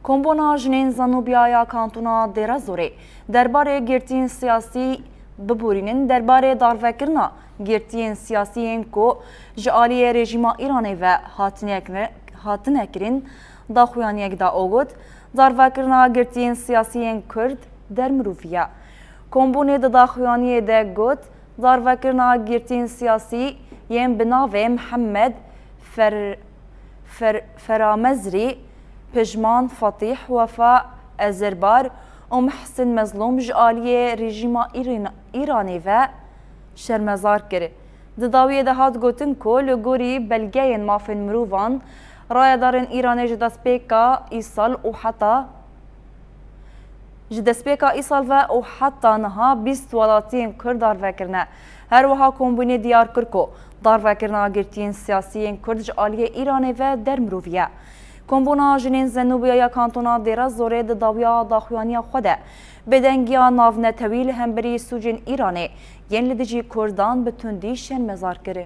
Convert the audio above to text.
Kombona jinên Zanûbiyaya Kantûna Dêrezorê derbarê girtiyên siyasî biborînin derbarê darvekirina girtiyên siyasî ku ji aliyê rejîma Îranê ve hatine kirin daxuyaniyek da ogot, darvekirina girtiyên siyasî Kurd dermiroviye. Kombonê di daxuyaniyê de got darvekirina girtiyên siyasî yên bi navê Mihemed Feramezrî, Pejman Fatih, Wefa Ezerbar û Mihsin Mezlûm ji aliyê rejîma Îranê ve şermezar kir. Di dawiyê de hat gotin ku li gorî belgeyên mafên mirovan rayedarên Îranê ji destpêka îsal ve û heta niha 20 welatiyên Kurd darvekirine. Her wiha kombûnê diyar kir ku darvekirina girtiyên siyasî Kurd ji aliyê Îranê ve dermiroviye. Kombona jinên Zanûbiyaya Kantûna Dêrezorê di dawiya daxuyaniya xwe de bêdengiya navnetewî li hemberî sûcên Îranê yên li dijî Kurdan bi tundî şermezar kir.